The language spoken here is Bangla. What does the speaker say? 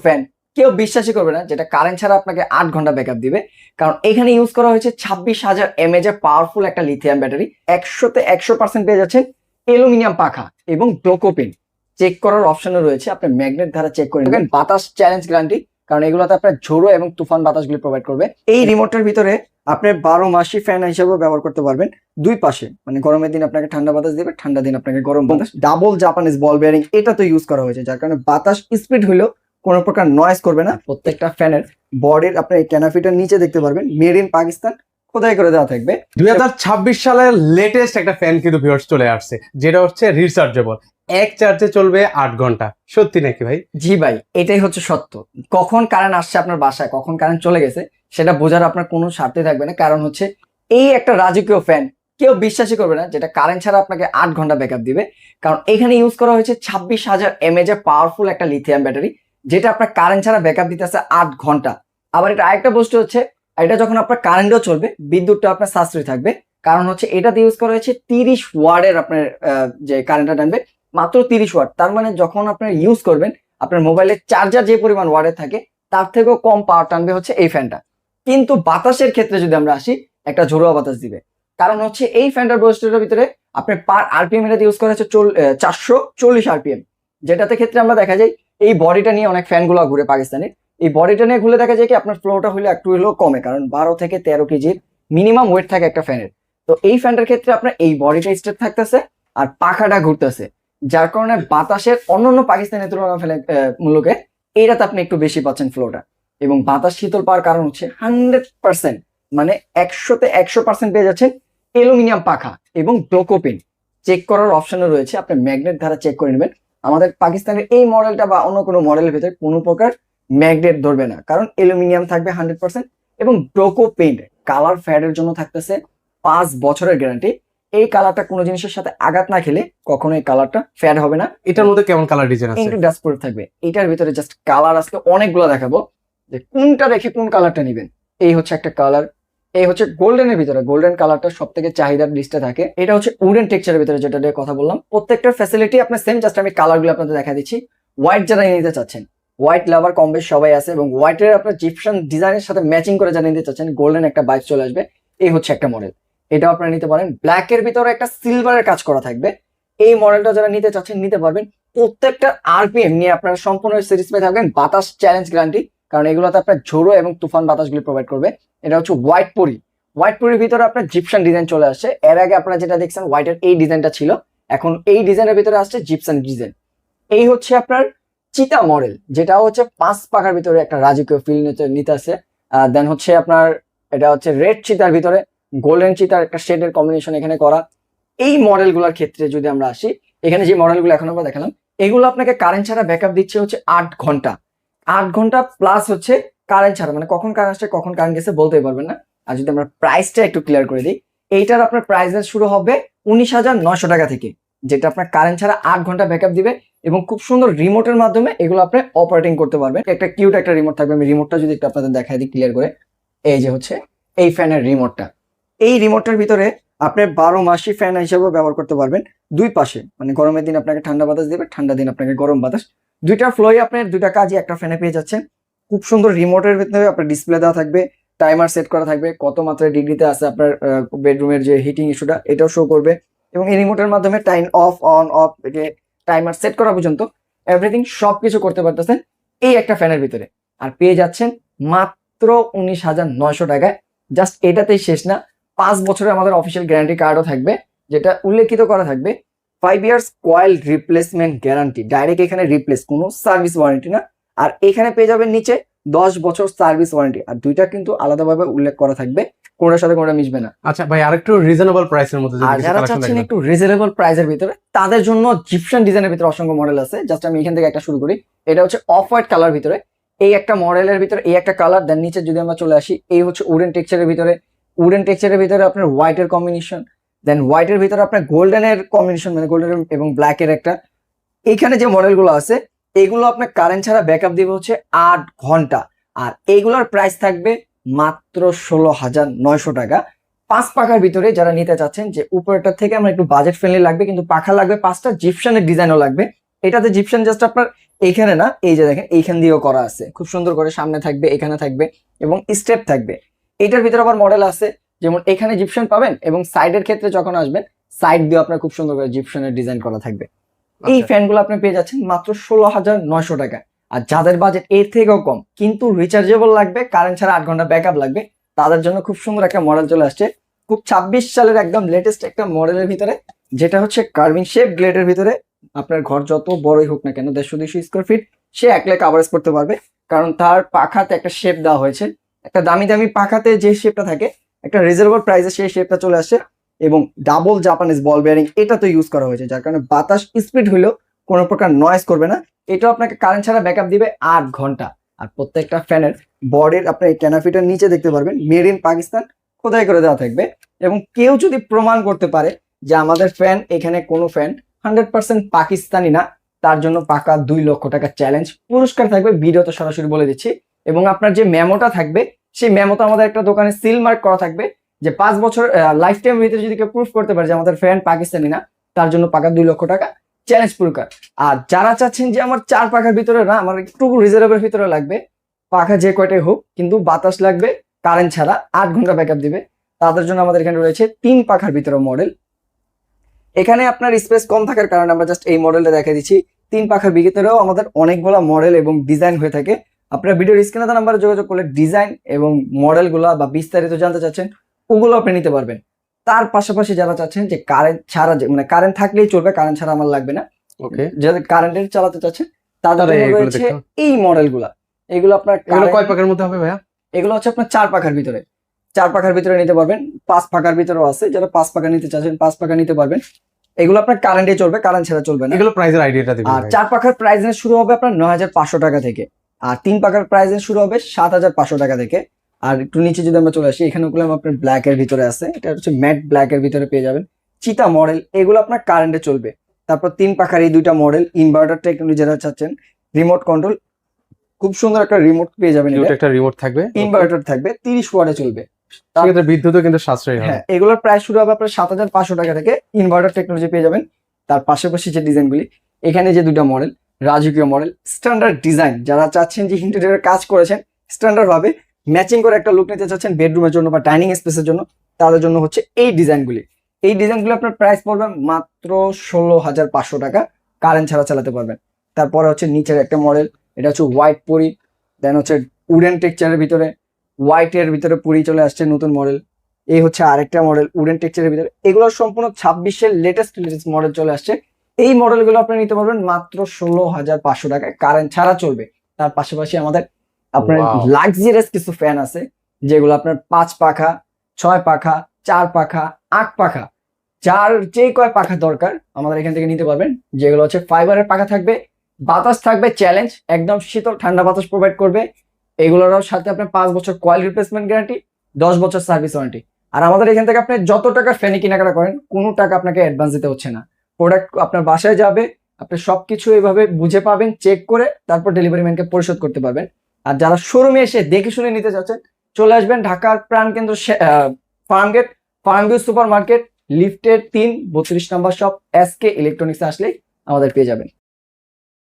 ফ্যান কেউ বিশ্বাসই করবে না যেটা কারেন্ট ছাড়া আপনাকে 8 ঘন্টা ব্যাকআপ দিবে। কারণ এখানে ইউজ করা হয়েছে 26,000 mAh এর পাওয়ারফুল একটা লিথিয়াম ব্যাটারি। 100% পেয়ে যাচ্ছেন অ্যালুমিনিয়াম পাখা এবং ডোকোপিন। চেক করার অপশনও রয়েছে, আপনি ম্যাগনেট দ্বারা চেক করে নেবেন। বাতাস চ্যালেঞ্জ গ্যারান্টি, কারণ এগুলোতে আপনার ঝোড়ো এবং তুফান বাতাসগুলি প্রোভাইড করবে। এই রিমোটটার ভিতরে আপনি 12 মাসি ফ্যান হিসেবেও ব্যবহার করতে পারবেন। দুই পাশে, মানে গরমের দিন আপনাকে ঠান্ডা বাতাস দিবে, ঠান্ডা দিন আপনাকে গরম বাতাস। ডাবল জাপানিজ বল বেয়ারিং এটা তো ইউজ করা হয়েছে, যার কারণে বাতাস স্পিড হইলেও কোনো প্রকার নয়েজ করবে না। প্রত্যেকটা ফ্যানের বডির আপনি ক্যানাফিটার নিচে দেখতে পারবেন মেড ইন পাকিস্তান খোদাই করে দেওয়া থাকবে। 2026 সালের লেটেস্ট একটা ফ্যান কিন্তু ভিউয়ার্স চলে আসছে, যেটা হচ্ছে রিচার্জেবল। এক চার্জে চলবে 8 ঘন্টা। সত্যি নাকি ভাই? জি ভাই, এটাই হচ্ছে সত্য। কখন কারেন্ট আসছে আপনার বাসায়, কখন কারেন্ট চলে গেছে সেটা বোঝার আপনার কোনো স্বার্থই থাকবে না। কারণ হচ্ছে এই একটা রাজকীয় ফ্যান কেউ বিশ্বাসই করবে না যেটা কারেন্ট ছাড়া আপনাকে 8 ঘন্টা ব্যাকআপ দিবে। কারণ এখানে ইউজ করা হয়েছে 26,000 mAh এর পাওয়ারফুল একটা লিথিয়াম ব্যাটারি, যেটা আপনার কারেন্ট ছাড়া ব্যাকআপ দিতেছে 8 ঘন্টা। আবার এটা আরেকটা বস্তু হচ্ছে, এটা যখন আপনার কারেন্টও চলবে বিদ্যুৎটা আপনার সাশ্রয়ী থাকবে। কারণ হচ্ছে এটাতে ইউজ করা হয়েছে 30 ওয়াটের আপনার যে কারেন্টটা টানবে মাত্র 30 ওয়াট। তার মানে যখন আপনার ইউজ করবেন আপনার মোবাইলের চার্জার যে পরিমাণ ওয়াটের থাকে তার থেকেও কম পাওয়ার টানবে হচ্ছে এই ফ্যানটা। কিন্তু বাতাসের ক্ষেত্রে যদি আমরা আসি, একটা ঝোড়োয়া বাতাস দিবে। কারণ হচ্ছে এই ফ্যানটার বৈশিষ্ট্যটার ভিতরে আপনার পার আরপিএম এটাতে ইউজ করা হচ্ছে 440 আরপিএম, যেটাতে ক্ষেত্রে আমরা দেখা যায় এই বডিটা নিয়ে অনেক ফ্যানগুলো ঘুরে পাকিস্তানি। এই বডিটা নিয়ে ঘুরে দেখা যায় কি আপনার ফ্লোটা হলে একটু হলেও কমে, কারণ 12 থেকে 13 কেজির মিনিমাম ওয়েট থাকে একটা ফ্যানের। তো এই ফ্যানটার ক্ষেত্রে আপনার এই বডিটা স্ট্রেট থাকতেছে আর পাখাটা ঘুরতেছে, যার কারণে বাতাসের অন্যান্য পাকিস্তানের তুলনা ফেলে মূলকে এইটাতে আপনি একটু বেশি পাচ্ছেন ফ্লোটা। এবং বাতাস শীতল পাওয়ার কারণ হচ্ছে 100%, মানে 100% পেয়ে যাচ্ছেন অ্যালুমিনিয়াম পাখা এবং ডোকোপিন। চেক করার অপশনও রয়েছে, আপনি ম্যাগনেট দ্বারা চেক করে নেবেন। আমাদের পাকিস্তানের এই মডেলটা বা অন্য কোনো মডেলের ভিতরে কোনো প্রকার ম্যাগনেট ধরবে না, কারণ অ্যালুমিনিয়াম থাকবে 100% এবং ডোকোপিন কালার ফ্যাডের জন্য থাকতেছে 5 বছরের গ্যারান্টি। এই কালারটা কোনো জিনিসের সাথে আঘাত না খেলে কখনো এই কালারটা ফ্যাড হবে না। এটার মধ্যে কেমন কালার ডিজাইন আছে? একটু ডাস্ট প্রুফ থাকবে। এটার ভিতরে জাস্ট কালার আজকে অনেকগুলো দেখাবো, যে কোনটা রেখে কোন কালারটা নেবেন। এই হচ্ছে একটা কালার, এই হচ্ছে গোল্ডেনের ভিতরে, গোল্ডেন কালারটা সব থেকে চাহিদার লিস্টে থাকে। এটা হচ্ছে উডেন টেক্সচারের ভিতরে, যেটা নিয়ে কথা বললাম। প্রত্যেকটার ফ্যাসিলিটি আপনার সেম, জাস্ট আমি কালারগুলো আপনাদের দেখা দিচ্ছি। হোয়াইট যারা নিতে চাচ্ছেন, হোয়াইট লাভার কম বেশ সবাই আছে, এবং হোয়াইটের আপনার জিপসান ডিজাইনের সাথে ম্যাচিং করে যারা নিতে চাচ্ছেন গোল্ডেন একটা বাইক চলে আসবে। এই হচ্ছে একটা মডেল, এটাও আপনারা নিতে পারেন। ব্ল্যাক এর ভিতরে একটা সিলভারের কাজ করা থাকবে। এই মডেলটা যারা নিতে চাচ্ছেন নিতে পারবেন। প্রত্যেকটা আরপিএম নিয়ে আপনারা সম্পূর্ণ স্যাটিসফাই থাকবেন। বাতাস চ্যালেঞ্জ গ্যারান্টি, কারণ এগুলোতে আপনার ঝোড়ো এবং তুফান বাতাসগুলি প্রোভাইড করবে। এটা হচ্ছে হোয়াইট পরি। হোয়াইট পরির ভিতরে আপনার জিপসান ডিজাইন চলে আসছে। এর আগে আপনারা যেটা দেখছেন হোয়াইটের এই ডিজাইনটা ছিল, এখন এই ডিজাইনের ভিতরে আসছে জিপসান ডিজাইন। এই হচ্ছে আপনার চিতা মডেল, যেটা হচ্ছে 5 পাখার ভিতরে একটা রাজকীয় ফিল নিতে আছে। দেন হচ্ছে আপনার এটা হচ্ছে রেড চিতার ভিতরে গোল্ডেন চিতার একটা শেডের কম্বিনেশন এখানে করা। এই মডেলগুলোর ক্ষেত্রে যদি আমরা আসি, এখানে যে মডেলগুলো এখন আমরা দেখালাম এগুলো আপনাকে কারেন্ট ছাড়া ব্যাকআপ দিচ্ছে হচ্ছে 8 ঘন্টা। 8 ঘন্টা প্লাস হচ্ছে কারেন্ট ছাড়া, মানে কখন কারেন্ট আসছে কখন কারেন্ট গেছে বলতে পারবেন না। আর যদি আমরা প্রাইসটা একটু ক্লিয়ার করে দিই, এইটার আপনার প্রাইস শুরু হবে 19,900 টাকা থেকে, যেটা আপনার কারেন্ট ছাড়া 8 ঘন্টা ব্যাকআপ দিবে এবং খুব সুন্দর রিমোটের মাধ্যমে এগুলো আপনি অপারেটিং করতে পারবেন। একটা কিউট একটা রিমোট থাকবে, আমি রিমোটটা যদি একটু আপনাদের দেখাই দিই ক্লিয়ার করে। এই যে হচ্ছে এই ফ্যানের রিমোটটা। এই রিমোটটার ভিতরে আপনি 12 মাসি ফ্যান হিসেবেও ব্যবহার করতে পারবেন। দুই পাশে, মানে গরমের দিন আপনাকে ঠান্ডা বাতাস দিবে, ঠান্ডা দিন আপনাকে গরম বাতাস। দুইটা ফ্লোই আপনার দুইটা কাজই একটা ফ্যানে পেয়ে যাচ্ছেন। খুব সুন্দর রিমোটের ভিতরে আপনার ডিসপ্লে দেওয়া থাকবে, টাইমার সেট করা থাকবে, কত মাত্রায় ডিগ্রিতে আছে আপনার বেডরুমের যে হিটিং ইস্যুটা এটাও শো করবে। এবং এই রিমোটের মাধ্যমে time of on of timer set করা পর্যন্ত এভরিথিং সবকিছু করতে পারতেছেন এই একটা ফ্যানের ভিতরে। আর পেয়ে যাচ্ছেন মাত্র 19,900 টাকায়। জাস্ট এটাতেই শেষ না, 5 বছরের আমাদের অফিসিয়াল গ্যারান্টি কার্ডও থাকবে, যেটা উল্লেখিত করা থাকবে 5 years coil replacement guarantee. Direct এখানে রিপ্লেস, কোনো সার্ভিস ওয়ারেন্টি না। আর এখানে পেয়ে যাবেন নিচে 10 বছর সার্ভিস ওয়ারেন্টি। আর দুইটা কিন্তু আলাদাভাবে উল্লেখ করা থাকবে, কোনটার সাথে কোনটা মিশবে না। আচ্ছা ভাই, আরেকটু রিজনেবল প্রাইসের মধ্যে আর যারা চাচ্ছেন একটু রিজনেবল প্রাইসের ভিতরে, তাদের জন্য জিপসান ডিজাইনের ভিতরে অসংখ্য মডেল আছে। জাস্ট আমি এখান থেকে একটা শুরু করি। এটা হচ্ছে অফ হোয়াইট কালার ভিতরে, এই একটা মডেলের ভিতরে এই একটা কালার। দেন নিচে যদি আমরা চলে আসি, এই হচ্ছে উডেন টেক্সচারের ভিতরে। উডেন টেক্সচারের ভিতরে আপনার হোয়াইটের কম্বিনেশন, দেন হোয়াইটের ভিতরে আপনার গোল্ডেনের কম্বিনেশন, মানে গোল্ডেন এবং ব্ল্যাকের একটা। এইখানে যে মডেলগুলো আছে এগুলো আপনার কারেন্ট ছাড়া ব্যাকআপ দিবে হচ্ছে 8 ঘন্টা। আর এইগুলোর প্রাইস থাকবে মাত্র 16,900 টাকা। 5 পাখার ভিতরে যারা নিতে চাচ্ছেন, যে উপরেরটা থেকে আমরা একটু বাজেট ফ্রেন্ডলি লাগবে কিন্তু পাখা লাগবে 5টা, জিপসানের ডিজাইনও লাগবে। এটাতে জিপসান জাস্ট আপনার এইখানে না, এই যে দেখেন এইখান দিয়েও করা আছে, খুব সুন্দর করে সামনে থাকবে, এখানে থাকবে এবং স্টেপ থাকবে। এটার ভিতরে আবার মডেল আছে, যেমন এখানে জিপশন পাবেন এবং সাইডের ক্ষেত্রে যখন আসবেন সাইড দিয়ে আপনার খুব সুন্দর করে জিপশনের ডিজাইন করা থাকবে। এই ফ্যানগুলো আপনি পেয়ে যাচ্ছেন মাত্র 16,900 টাকা। আর যাদের বাজেট এর থেকেও কম কিন্তু রিচার্জেবল লাগবে, কারেন্ট ছাড়া 8 ঘন্টা ব্যাকআপ লাগবে, তাদের জন্য খুব সুন্দর একটা মডেল চলে আসছে, খুব 26 সালের একদম লেটেস্ট একটা মডেলের ভিতরে, যেটা হচ্ছে কার্ভিং শেপ গ্লেডের ভিতরে। আপনার ঘর যত বড়ই হোক না কেন, 150-200 স্কোয়ার ফিট, সে একলে কাভারেজ করতে পারবে, কারণ তার পাখাতে একটা শেপ দেওয়া হয়েছে। একটা দামি দামি পাখাতে যে শেপটা থাকে, একটা রিজনেবল প্রাইসে সেই শেপটা চলে আসছে। এবং ডাবল জাপানিজ বল বেয়ারিং এটা তো ইউজ করা হয়েছে, যার কারণে বাতাস স্পিড হলেও কোনো প্রকার নয়েজ করবে না। এটাও আপনাকে কারেন্ট ছাড়া ব্যাকআপ দিবে 8 ঘন্টা। আর প্রত্যেকটা ফ্যানের বডির আপনি ক্যানাপিটার নিচে দেখতে পারবেন মেড ইন পাকিস্তান খোদাই করে দেওয়া থাকবে। এবং কেউ যদি প্রমাণ করতে পারে যে আমাদের ফ্যান, এখানে কোনো ফ্যান 100% পাকিস্তানি না, তার জন্য পাকা 2 লক্ষ টাকা চ্যালেঞ্জ পুরস্কার থাকবে, ভিডিওতে সরাসরি বলে দিচ্ছি। এবং আপনার যে মেমোটা থাকবে, সেই মেমোটা আমাদের একটা দোকানে সিল মার্ক করা থাকবে, যে 5 বছর লাইফ টাইম ভিতরে যদি কেউ প্রুফ করতে পারে যে আমাদের ফ্যান পাকিস্তানি না, তার জন্য পাকা 2 লক্ষ টাকা চ্যালেঞ্জ পুরস্কার। আর যারা চাচ্ছেন যে আমার 4 পাখার ভিতরে না, আমার একটু রিজনেবল ভিতরে লাগবে, পাখা যে কয়টাই হোক কিন্তু বাতাস লাগবে, কারেন্ট ছাড়া 8 ঘন্টা ব্যাকআপ দিবে, তাদের জন্য আমাদের এখানে রয়েছে 3 পাখার ভিতরে মডেল। এখানে আপনার স্পেস কম থাকার কারণে আমরা জাস্ট এই মডেলটা দেখা দিচ্ছি। 3 পাখার ভিতরেও আমাদের অনেকগুলো মডেল এবং ডিজাইন হয়ে থাকে। আপনারা ভিডিওর স্ক্রিনে নাম্বারে যোগাযোগ করলে ডিজাইন এবং মডেলগুলো বা বিস্তারিত জানতে চাচ্ছেন, ওগুলো আপনি নিতে পারবেন। তার পাশাপাশি যারা চাচ্ছেন যে কারেন্ট ছাড়া, মানে কারেন্ট থাকলেই চলবে, কারেন্ট ছাড়া আমার লাগবে না, ওকে, যাদের কারেন্টের চালাতে চাচ্ছেন তাদের তারা জন্য এগুলো রয়েছে দেখতে- এই মডেলগুলা। এগুলো আপনার এগুলো কয় পাকের মধ্যে হবে ভাইয়া? এগুলো হচ্ছে আপনার 4 পাখার ভিতরে, 4 পাখার ভিতরে নিতে পারবেন। 5 পাখার ভিতরেও আছে, যারা 5 পাখা নিতে চাচ্ছেন 5 পাখা নিতে পারবেন। এগুলো আপনার কারেন্টে চলবে, কারেন্ট ছাড়া চলবে না। এগুলো প্রাইসের আইডিয়াটা দিবেন আর ভাই। 4 পাখার প্রাইস রেঞ্জ শুরু হবে আপনার 9,500 টাকা থেকে, আর 3 পাখার প্রাইস রেঞ্জ শুরু হবে 7,500 টাকা থেকে। আর একটু নিচে যদি আমরা চলে আসি, এখানে ওগুলো আপনার ব্ল্যাক এর ভিতরে আছে, এটা হচ্ছে ম্যাট ব্ল্যাক এর ভিতরে পেয়ে যাবেন। চিতা মডেল, এগুলো আপনার কারেন্টে চলবে। তারপর 3 পাখার এই 2টা মডেল, ইনভার্টার টেকনোলজি যারা চাচ্ছেন, রিমোট কন্ট্রোল, খুব সুন্দর একটা রিমোট পেয়ে যাবেন। কিউট একটা রিমোট থাকবে, ইনভার্টার থাকবে, 30 ওয়াটে চলবে। সেক্ষেত্রে বিদ্যুৎও কিন্তু সাশ্রয়ী হবে। হ্যাঁ, এগুলোর প্রাইস শুরু হবে আপনার 7,500 টাকা থেকে, ইনভার্টার টেকনোলজি পেয়ে যাবেন। তার পাশাপাশি যে ডিজাইনগুলি, এখানে যে 2টা মডেল, রাজকীয় মডেল, স্ট্যান্ডার্ড ডিজাইন, যারা চাচ্ছেন যে ইন্টেরিয়রের কাজ করেছেন স্ট্যান্ডার্ড ভাবে, ম্যাচিং করে একটা লুক নিতে চাচ্ছেন বেডরুমের জন্য বা ডাইনিং স্পেসের জন্য, তাদের জন্য হচ্ছে এই ডিজাইনগুলি। এই ডিজাইনগুলো আপনার প্রাইস পড়বে মাত্র 16,500 টাকা, কারেন্ট ছাড়া চালাতে পারবেন। তারপরে হচ্ছে নিচের একটা মডেল, এটা হচ্ছে হোয়াইট পরি, দেন হচ্ছে উডেন টেক্সচারের ভিতরে, হোয়াইট এর ভিতরে পুরি চলে আসছে নতুন মডেল। এই হচ্ছে আরেকটা মডেল উডেন টেক্সচারের ভিতরে, এগুলো সম্পূর্ণ 26-এর লেটেস্ট মডেল চলে আসছে। এই মডেলগুলো আপনি নিতে পারবেন মাত্র 16,500 টাকায়, কারেন্ট ছাড়া চলবে। তার পাশাপাশি আমাদের আপনার Wow. লাক্সারিয়াস কিছু ফ্যান আছে, যেগুলো আপনার 5 পাখা, 6 পাখা, 4 পাখা, 8 পাখা, যার যে কয় পাখা দরকার আমাদের এখান থেকে নিতে পারবেন। যেগুলো হচ্ছে ফাইবারের পাখা থাকবে, বাতাস থাকবে চ্যালেঞ্জ, একদম শীতল ঠান্ডা বাতাস প্রোভাইড করবে। এগুলোর সাথে আপনার 5 বছর কয়েল রিপ্লেসমেন্ট গ্যারান্টি, 10 বছর সার্ভিস ওয়ারেন্টি। আর আমাদের এখান থেকে আপনি যত টাকা ফ্যানে কেনাকাটা করেন, কোনো টাকা আপনাকে অ্যাডভান্স দিতে হচ্ছে না। প্রোডাক্ট আপনার বাসায় যাবে, আপনি সবকিছু এইভাবে বুঝে পাবেন, চেক করে তারপর ডেলিভারি ম্যানকে পরিশোধ করতে পারবেন। আর যারা শোরুমে এসে দেখে শুনে নিতে চাচ্ছেন, চলে আসবেন ঢাকার প্রাণকেন্দ্র ফার্মগেট, ফার্মভিউ সুপার মার্কেট, লিফটের 3, 32 নম্বর শপ, SK ইলেকট্রনিক্স আসলেই আমাদের পেয়ে যাবেন।